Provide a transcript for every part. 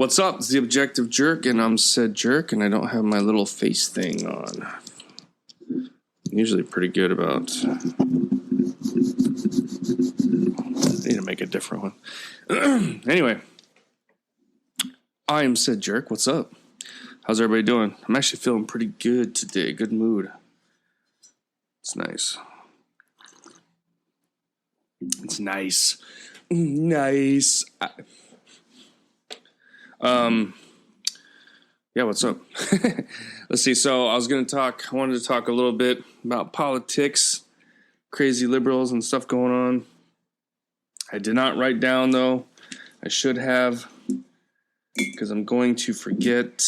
What's up? It's the Objective Jerk, and I'm said jerk, and I don't have my little face thing on. I'm usually pretty good about. I need to make a different one. Anyway, I am said jerk. What's up? How's everybody doing? I'm actually feeling pretty good today. Good mood. It's nice. It's nice. Nice. Yeah, what's up? Let's see. So I wanted to talk a little bit about politics, crazy liberals and stuff going on. I did not write down, though. I should have, because I'm going to forget.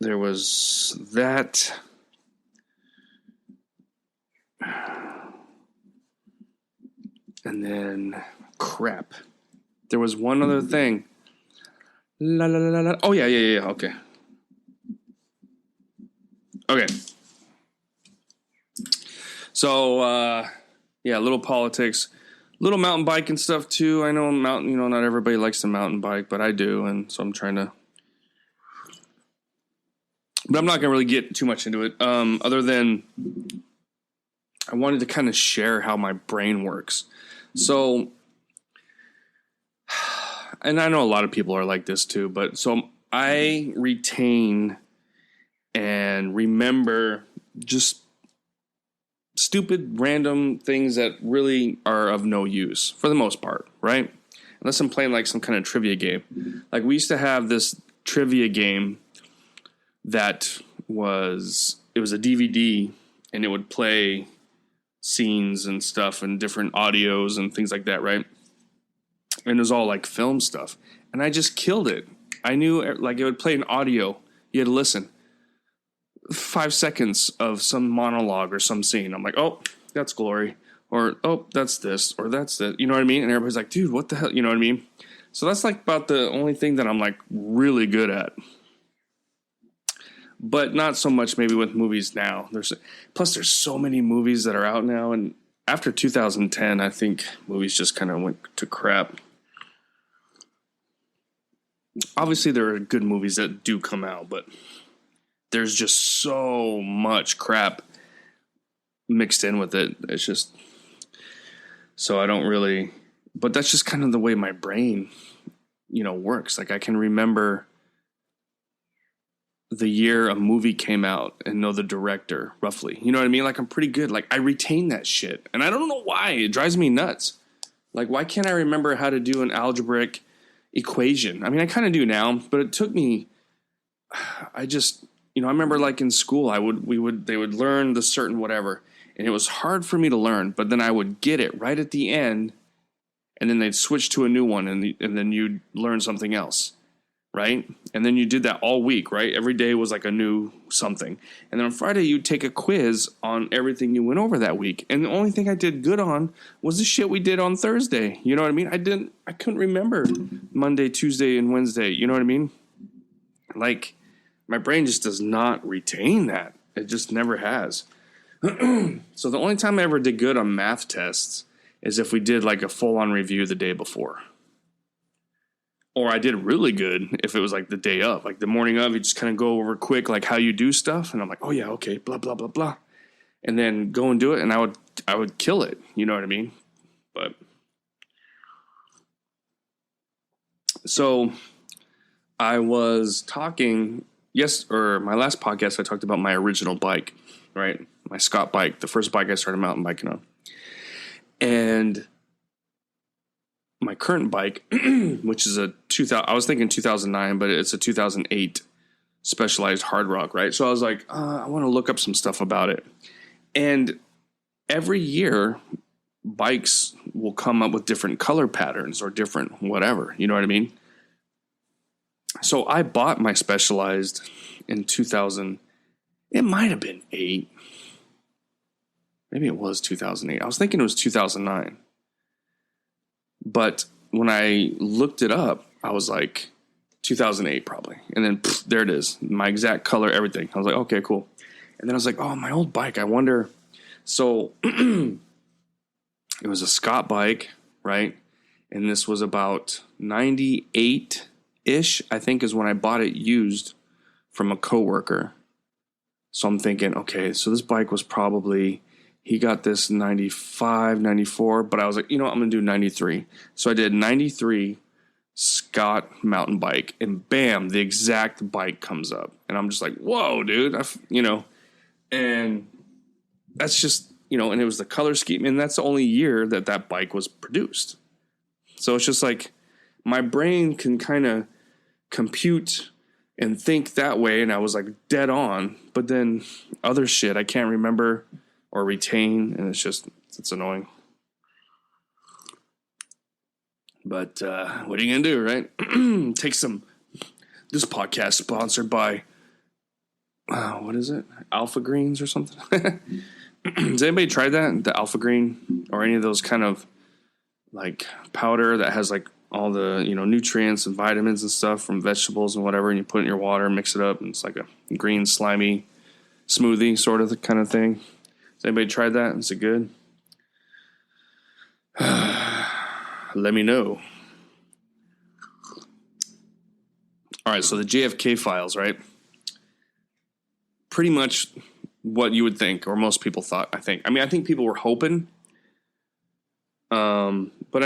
There was that. And then, crap. There was one other thing. La la la la. Oh yeah. Okay. So yeah, little politics, little mountain bike and stuff too. I know not everybody likes to mountain bike, but I do, and so I'm trying to. But I'm not gonna really get too much into it. Other than I wanted to kind of share how my brain works. So. And I know a lot of people are like this too, but so I retain and remember just stupid, random things that really are of no use for the most part, right? Unless I'm playing like some kind of trivia game. Like we used to have this trivia game that it was a DVD and it would play scenes and stuff and different audios and things like that, right? And it was all like film stuff. And I just killed it. I knew like it would play an audio. You had to listen. 5 seconds of some monologue or some scene. I'm like, oh, that's glory. Or, oh, that's this. Or that's that. You know what I mean? And everybody's like, dude, what the hell? You know what I mean? So that's like about the only thing that I'm like really good at. But not so much maybe with movies now. Plus there's so many movies that are out now. And after 2010, I think movies just kind of went to crap. Obviously, there are good movies that do come out, but there's just so much crap mixed in with it. It's just, so I don't really, but that's just kind of the way my brain, works. Like I can remember the year a movie came out and know the director roughly. You know what I mean? Like I'm pretty good. Like I retain that shit. And I don't know why. It drives me nuts. Like why can't I remember how to do an algebraic equation? I mean, I kind of do now, but it took me, I just, I remember like in school, they would learn the certain whatever, and it was hard for me to learn, but then I would get it right at the end, and then they'd switch to a new one, and then you'd learn something else, right? And then you did that all week, right? Every day was like a new something. And then on Friday, you'd take a quiz on everything you went over that week. And the only thing I did good on was the shit we did on Thursday. You know what I mean? I couldn't remember Monday, Tuesday, and Wednesday. You know what I mean? Like, my brain just does not retain that. It just never has. So the only time I ever did good on math tests is if we did like a full-on review the day before. Or I did really good if it was like the day of. Like the morning of, you just kind of go over quick like how you do stuff. And I'm like, oh yeah, okay, blah, blah, blah, blah. And then go and do it. And I would kill it. You know what I mean? But so I was talking, my last podcast, I talked about my original bike, right? My Scott bike, the first bike I started mountain biking on. And my current bike, which is I was thinking 2009, but it's a 2008 Specialized hard rock, right? So I was like, I want to look up some stuff about it. And every year, bikes will come up with different color patterns or different whatever. You know what I mean? So I bought my Specialized in 2000. It might have been 8. Maybe it was 2008. I was thinking it was 2009. But when I looked it up, I was like 2008 probably. And then there it is. My exact color, everything. I was like, okay, cool. And then I was like, oh, my old bike. I wonder. So it was a Scott bike, right? And this was about 98-ish, I think, is when I bought it used from a coworker. So I'm thinking, okay, so this bike was probably, he got this 95, 94, but I was like, you know what, I'm going to do 93. So I did 93 Scott mountain bike, and bam, the exact bike comes up. And I'm just like, whoa, dude, and that's just, and it was the color scheme, and that's the only year that bike was produced. So it's just like my brain can kind of compute and think that way, and I was like dead on. But then other shit I can't remember or retain, and it's annoying. But what are you gonna do, right? This podcast sponsored by what is it? Alpha Greens or something? Has anybody tried that? The Alpha Green or any of those kind of like powder that has like all the, nutrients and vitamins and stuff from vegetables and whatever, and you put it in your water and mix it up, and it's like a green slimy smoothie sort of the kind of thing. Has anybody tried that? Is it good? Let me know. All right, so the JFK files, right? Pretty much what you would think, or most people thought, I think. I think people were hoping. But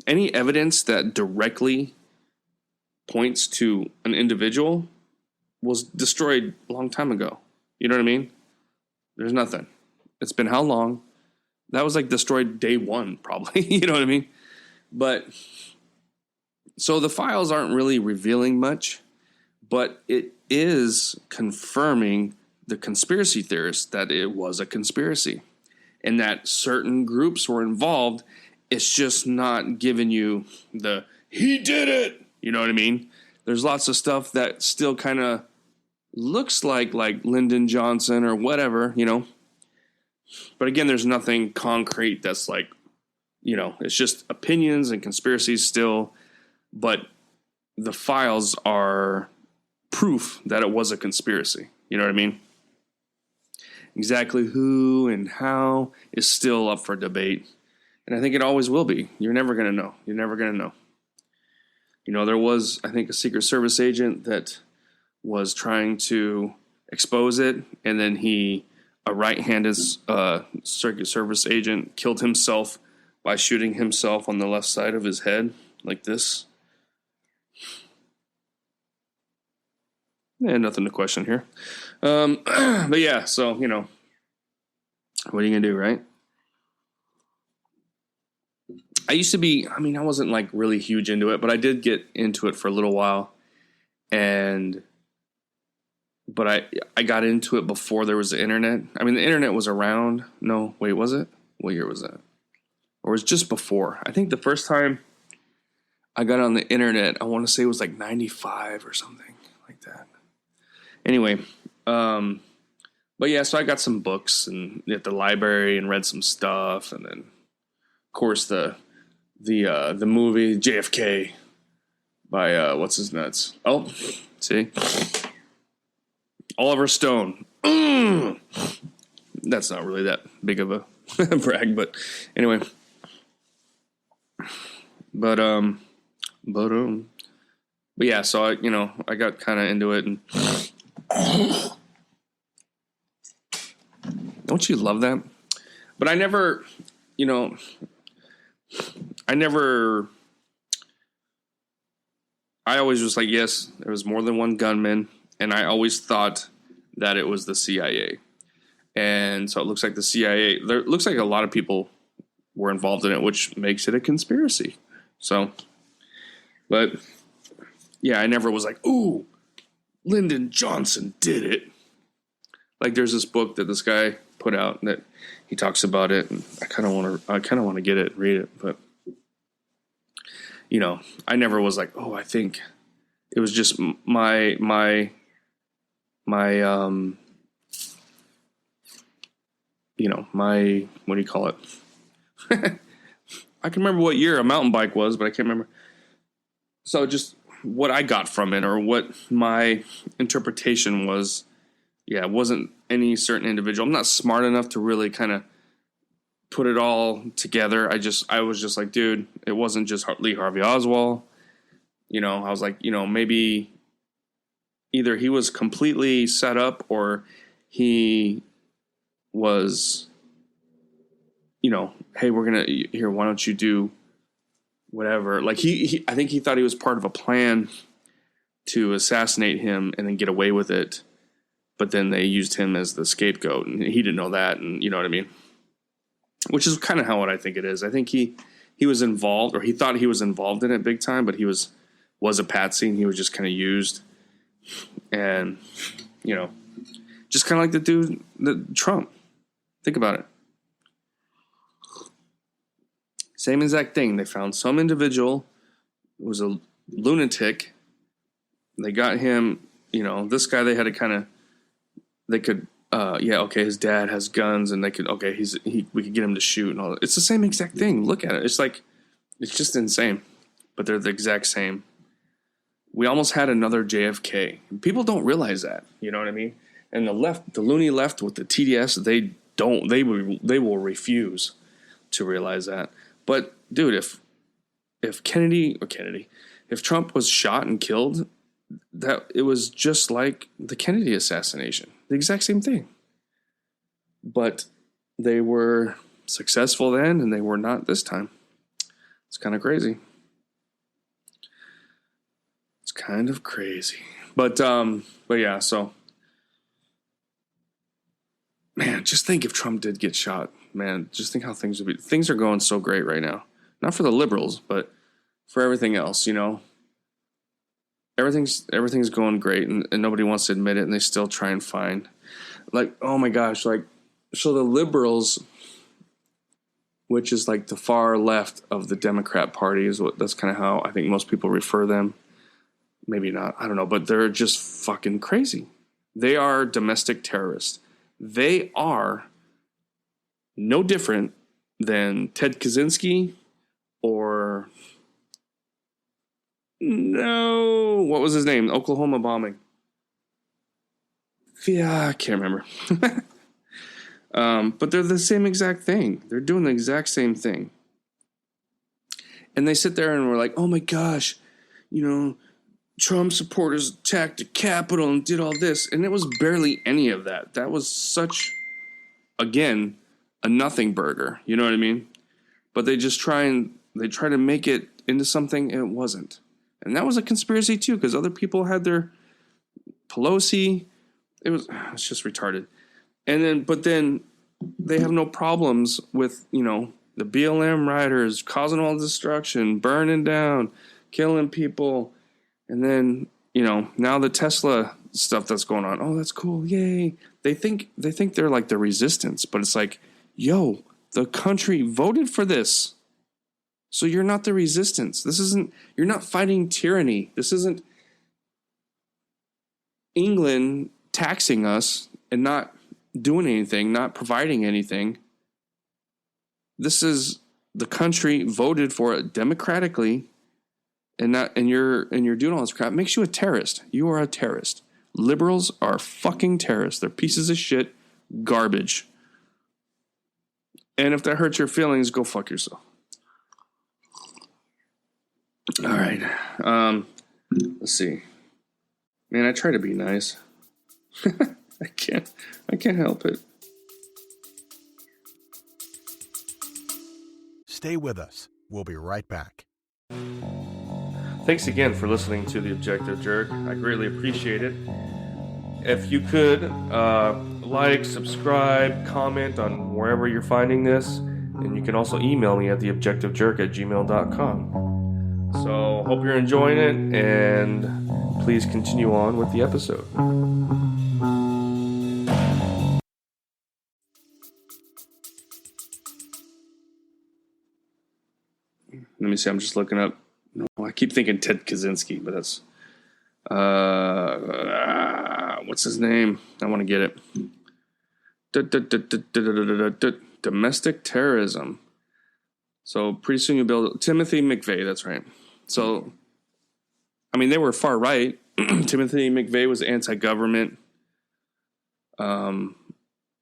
any evidence that directly points to an individual was destroyed a long time ago. You know what I mean? There's nothing. It's been how long? That was like destroyed day one, probably. You know what I mean? But so the files aren't really revealing much, but it is confirming the conspiracy theorists that it was a conspiracy and that certain groups were involved. It's just not giving you he did it. You know what I mean? There's lots of stuff that still kind of looks like Lyndon Johnson or whatever, But again, there's nothing concrete that's like, it's just opinions and conspiracies still. But the files are proof that it was a conspiracy. You know what I mean? Exactly who and how is still up for debate. And I think it always will be. You're never going to know. You're never going to know. There was, I think, a Secret Service agent that was trying to expose it. And then a right-handed Secret Service agent killed himself by shooting himself on the left side of his head like this. Nothing to question here. But yeah, so, what are you going to do, right? I used to be, I wasn't like really huge into it, but I did get into it for a little while. But I got into it before there was the internet. The internet was around. No, wait, was it? What year was that? Or was it just before? I think the first time I got on the internet, I want to say it was like 95 or something like that. Anyway, but yeah, so I got some books and at the library and read some stuff, and then of course the movie JFK by what's his nuts? Oh, see, Oliver Stone. That's not really that big of a brag, but anyway. But yeah, so I got kind of into it, and don't you love that? But I never, I always was like, yes, there was more than one gunman, and I always thought that it was the CIA. And so it looks like the CIA, looks like a lot of people were involved in it, which makes it a conspiracy. So, but yeah, I never was like, ooh, Lyndon Johnson did it. Like there's this book that this guy put out that he talks about it, and I kind of want to get it and read it, but I never was like, oh, I think it was just my what do you call it? I can remember what year a mountain bike was, but I can't remember. So just what I got from it, or what my interpretation was. Yeah, it wasn't any certain individual. I'm not smart enough to really kind of put it all together. I was just like, dude, it wasn't just Lee Harvey Oswald. You know, I was like, you know, maybe either he was completely set up or he was, you know, hey, we're going to, here, why don't you do whatever? Like I think he thought he was part of a plan to assassinate him and then get away with it. But then they used him as the scapegoat, and he didn't know that. And you know what I mean? Which is kind of how what I think it is. I think he was involved, or he thought he was involved in it big time, but he was a patsy, and he was just kind of used. And, you know, just kind of like the Trump. Think about it. Same exact thing. They found some individual who was a lunatic. They got him, you know, this guy they had to kind of, they could, okay, his dad has guns and they could, okay, we could get him to shoot and all that. It's the same exact thing. Look at it. It's like, it's just insane, but they're the exact same. We almost had another JFK. People don't realize that, you know what I mean? And the left, the loony left with the TDS, they will refuse to realize that. But dude, if if Trump was shot and killed, that it was just like the Kennedy assassination, the exact same thing. But they were successful then, and they were not this time. It's kind of crazy. It's kind of crazy, but yeah. So, man, just think if Trump did get shot, man. Just think how things would be. Things are going so great right now. Not for the liberals, but for everything else. You know, everything's going great, and nobody wants to admit it, and they still try and find, like, oh my gosh, like, so the liberals, which is like the far left of the Democrat Party, that's kind of how I think most people refer them. Maybe not, I don't know, but they're just fucking crazy. They are domestic terrorists. They are no different than Ted Kaczynski or what was his name? Oklahoma bombing. Yeah, I can't remember. But they're the same exact thing. They're doing the exact same thing. And they sit there and we're like, oh my gosh, you know, Trump supporters attacked the Capitol and did all this. And it was barely any of that. That was such, again, a nothing burger. You know what I mean? But they just try to make it into something and it wasn't. And that was a conspiracy too, because other people had their Pelosi. It's just retarded. But then they have no problems with, you know, the BLM rioters causing all destruction, burning down, killing people. And then, you know, now the Tesla stuff that's going on. Oh, that's cool. Yay. They think they're like the resistance, but it's like, yo, the country voted for this. So you're not the resistance. You're not fighting tyranny. This isn't England taxing us and not doing anything, not providing anything. This is the country voted for it democratically. And you're doing all this crap. Makes you a terrorist. You are a terrorist. Liberals are fucking terrorists. They're pieces of shit, garbage. And if that hurts your feelings, go fuck yourself. All right. Let's see. Man, I try to be nice. I can't help it. Stay with us. We'll be right back. Thanks again for listening to The Objective Jerk. I greatly appreciate it. If you could like, subscribe, comment on wherever you're finding this, and you can also email me at theobjectivejerk@gmail.com. So hope you're enjoying it, and please continue on with the episode. Let me see, I'm just looking up. No, I keep thinking Ted Kaczynski, but that's what's his name? I want to get it. Domestic terrorism. So pretty soon you build Timothy McVeigh. That's right. So, I mean, they were far right. Timothy McVeigh was anti-government.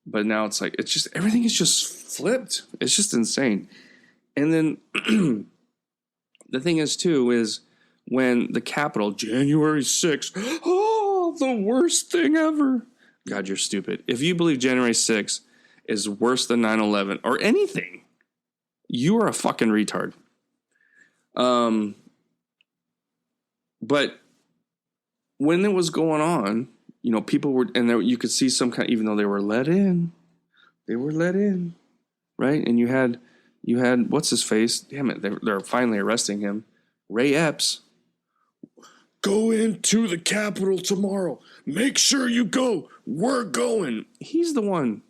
But now it's like, it's just, everything is just flipped. It's just insane. And then the thing is, too, is when the Capitol, January 6th, oh, the worst thing ever. God, you're stupid. If you believe January 6th is worse than 9/11 or anything, you are a fucking retard. But when it was going on, people were, and there, you could see some kind, even though they were let in, right? And you had what's his face? Damn it, they're finally arresting him. Ray Epps. Go into the Capitol tomorrow. Make sure you go. We're going. He's the one.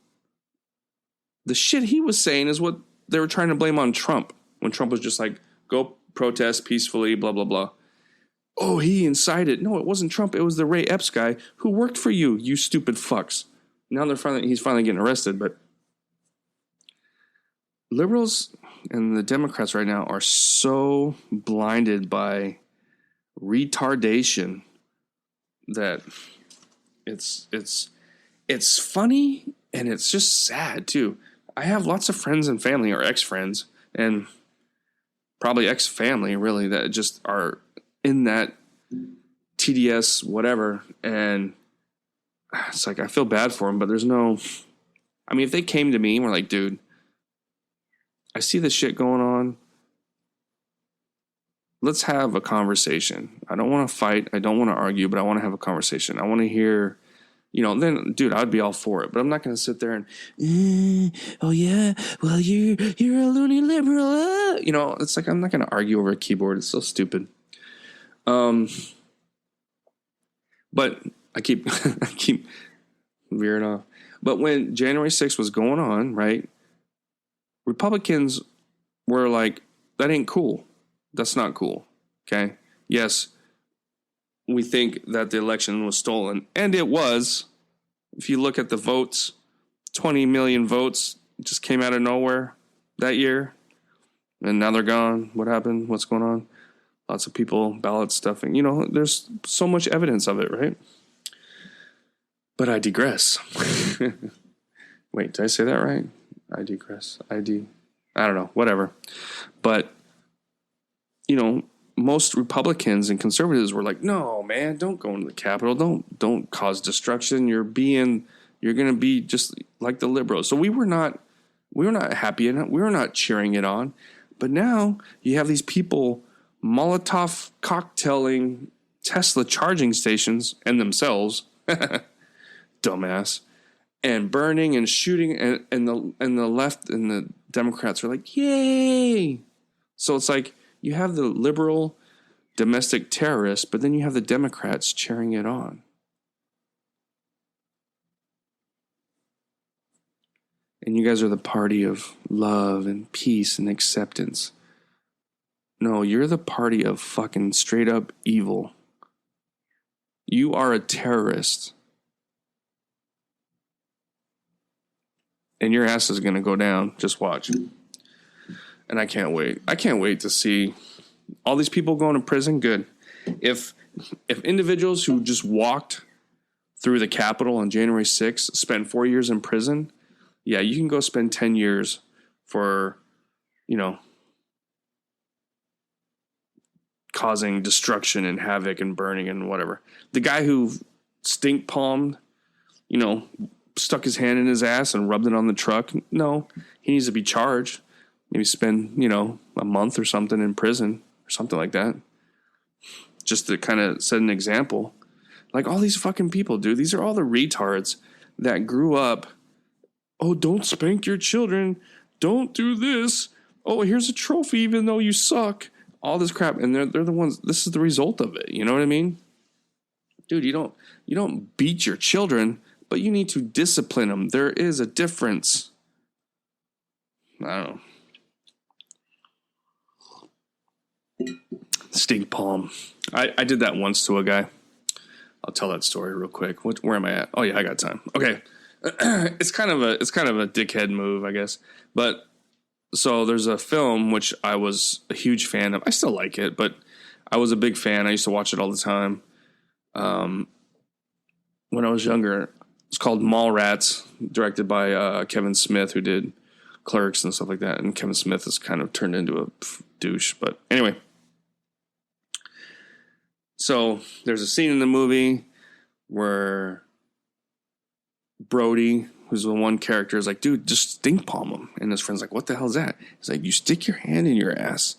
The shit he was saying is what they were trying to blame on Trump, when Trump was just like, go protest peacefully, blah, blah, blah. Oh, he incited. No, it wasn't Trump. It was the Ray Epps guy who worked for you, you stupid fucks. Now he's finally getting arrested. But liberals and the Democrats right now are so blinded by retardation that it's funny, and it's just sad too. I have lots of friends and family, or ex-friends, and probably ex-family, really, that just are in that TDS whatever, and it's like I feel bad for them, but there's no. I mean, if they came to me and were like, "Dude, I see this shit going on. Let's have a conversation. I don't want to fight. I don't want to argue, but I want to have a conversation. I want to hear." Then, dude, I'd be all for it. But I'm not going to sit there and, oh yeah, well you're a loony liberal. It's like I'm not going to argue over a keyboard. It's so stupid. But I keep veering off. But when January 6th was going on, right, Republicans were like, that ain't cool. That's not cool. Okay. Yes, we think that the election was stolen, and it was. If you look at the votes, 20 million votes just came out of nowhere that year, and now they're gone. What happened? What's going on? Lots of people, ballot stuffing. There's so much evidence of it, right? But I digress. Wait, did I say that right? I digress. I don't know. Whatever. But, most Republicans and conservatives were like, no, man, don't go into the Capitol. Don't cause destruction. You're going to be just like the liberals. So we were not happy in it. We were not cheering it on. But now you have these people Molotov cocktailing Tesla charging stations and themselves, dumbass, and burning and shooting, and the left and the Democrats are like, yay. So it's like, you have the liberal domestic terrorists, but then you have the Democrats cheering it on. And you guys are the party of love and peace and acceptance. No, you're the party of fucking straight up evil. You are a terrorist. And your ass is going to go down. Just watch. And I can't wait. I can't wait to see all these people going to prison. Good. If individuals who just walked through the Capitol on January 6th spent 4 years in prison, yeah, you can go spend 10 years for, causing destruction and havoc and burning and whatever. The guy who stink palmed, stuck his hand in his ass and rubbed it on the truck, no, he needs to be charged. Maybe spend, a month or something in prison or something like that. Just to kind of set an example. Like all these fucking people, dude. These are all the retards that grew up. Oh, don't spank your children. Don't do this. Oh, here's a trophy even though you suck. All this crap. And they're the ones, this is the result of it. You know what I mean? Dude, you don't beat your children, but you need to discipline them. There is a difference. I don't know. Stink palm. I did that once to a guy. I'll tell that story real quick. Where am I at? Oh yeah, I got time. Okay. It's kind of a dickhead move, I guess. But so there's a film which I was a huge fan of. I still like it, but I was a big fan. I used to watch it all the time. When I was younger, It's called Mallrats, directed by Kevin Smith, who did Clerks and stuff like that. And Kevin Smith has kind of turned into a douche. But anyway. So there's a scene in the movie where Brody, who's the one character, is like, dude, just stink palm him. And his friend's like, what the hell is that? He's like, you stick your hand in your ass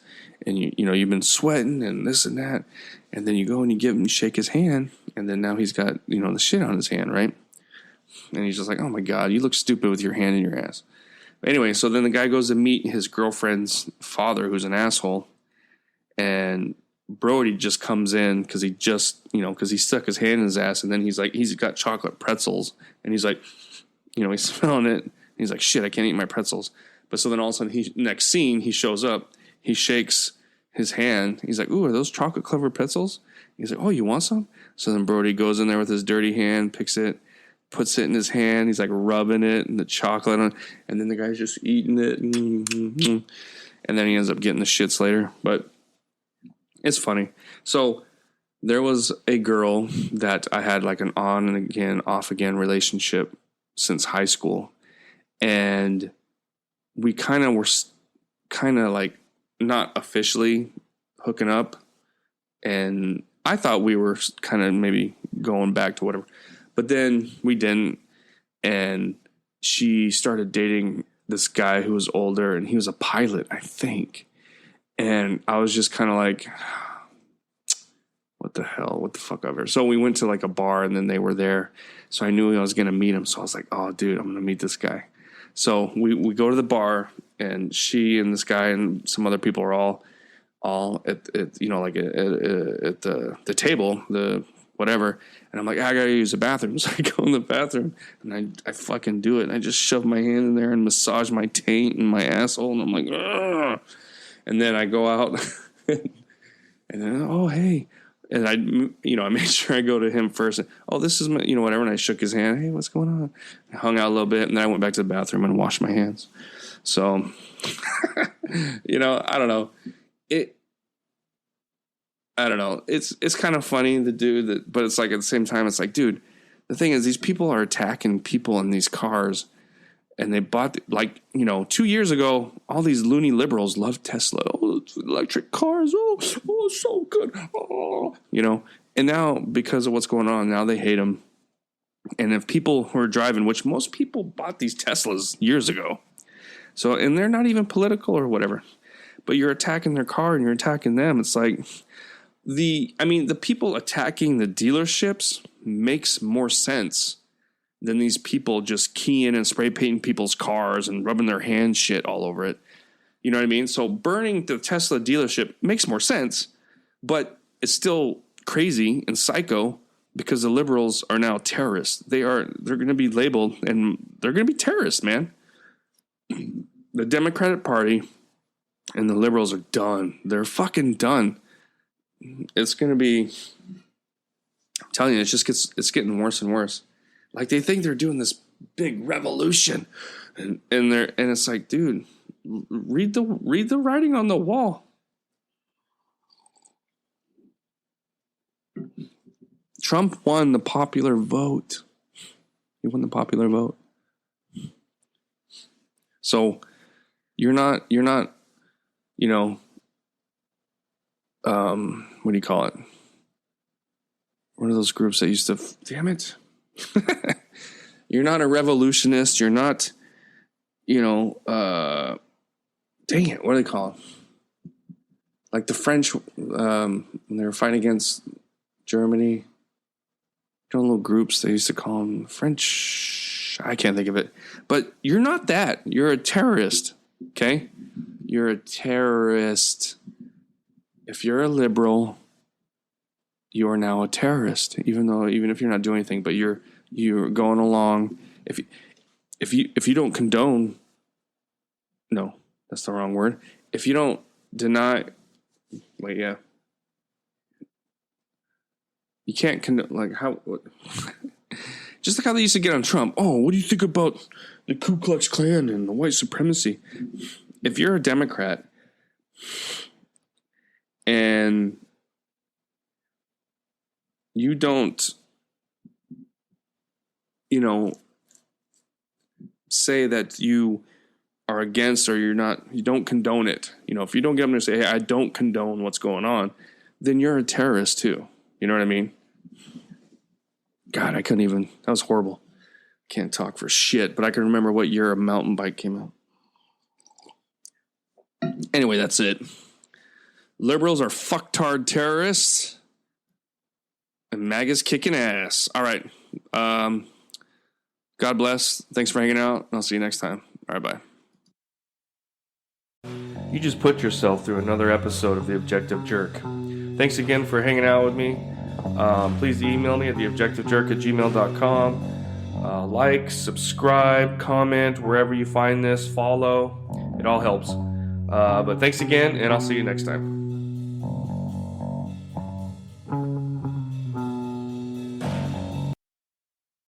and you've been sweating and this and that. And then you go and you give him, you shake his hand. And then now he's got, the shit on his hand, right? And he's just like, oh my God, you look stupid with your hand in your ass. But anyway, so then the guy goes to meet his girlfriend's father, who's an asshole. And Brody just comes in because he because he stuck his hand in his ass. And then he's like, he's got chocolate pretzels. And he's like, he's smelling it. And he's like, shit, I can't eat my pretzels. But so then all of a sudden, next scene, he shows up. He shakes his hand. He's like, ooh, are those chocolate covered pretzels? He's like, oh, you want some? So then Brody goes in there with his dirty hand, picks it, puts it in his hand. He's like rubbing it and the chocolate on. And then the guy's just eating it. Mm-hmm. And then he ends up getting the shits later. But it's funny. So there was a girl that I had like an on and again, off again relationship since high school. And we kind of were like not officially hooking up. And I thought we were kind of maybe going back to whatever. But then we didn't. And she started dating this guy who was older. And he was a pilot, I think. And I was just kind of like, what the hell? What the fuck ever? So we went to like a bar and then they were there. So I knew I was going to meet him. So I was like, oh, dude, I'm going to meet this guy. So we go to the bar and she and this guy and some other people are all at the table, the whatever. And I'm like, I got to use the bathroom. So I go in the bathroom and I fucking do it. And I just shove my hand in there and massage my taint and my asshole. And I'm like, ugh. And then I go out and then, oh, hey. And I made sure I go to him first. And, oh, this is my, whatever. And I shook his hand. Hey, what's going on? I hung out a little bit. And then I went back to the bathroom and washed my hands. So, I don't know. I don't know. It's kind of funny to do that. But it's like at the same time, it's like, dude, the thing is these people are attacking people in these cars. And they bought, 2 years ago, all these loony liberals loved Tesla. Oh, electric cars. Oh, so good. Oh, And now, because of what's going on, now they hate them. And if people who are driving, which most people bought these Teslas years ago. So, and they're not even political or whatever. But you're attacking their car and you're attacking them. It's like, the people attacking the dealerships makes more sense than these people just keying and spray painting people's cars and rubbing their hand shit all over it. You know what I mean? So burning the Tesla dealership makes more sense, but it's still crazy and psycho because the liberals are now terrorists. They're going to be labeled and they're going to be terrorists, man. The Democratic Party and the liberals are done. They're fucking done. It's going to be, I'm telling you, it's getting worse and worse. Like they think they're doing this big revolution, and it's like, dude, read the writing on the wall. Trump won the popular vote. He won the popular vote. So you're not, what do you call it? What are those groups that used to, damn it. You're not a revolutionist. You're not, dang it. What do they call it? Like the French, when they were fighting against Germany, little groups, they used to call them French. I can't think of it. But you're not that. You're a terrorist. Okay? You're a terrorist. If you're a liberal, you are now a terrorist. Even if you're not doing anything, but you're going along. If you don't condone, no, that's the wrong word. If you don't deny, you can't condone, like how, what, just like how they used to get on Trump. Oh, what do you think about the Ku Klux Klan and the white supremacy? If you're a Democrat and you don't say that you are against or you don't condone it. If you don't get them to say, hey, I don't condone what's going on, then you're a terrorist too. You know what I mean? God, that was horrible. Can't talk for shit, but I can remember what year a mountain bike came out. Anyway, that's it. Liberals are fucktard terrorists, and MAGA's kicking ass. All right. God bless. Thanks for hanging out. I'll see you next time. All right, bye. You just put yourself through another episode of The Objective Jerk. Thanks again for hanging out with me. Please email me at theobjectivejerk@gmail.com. Like, subscribe, comment, wherever you find this, follow. It all helps. But thanks again, and I'll see you next time.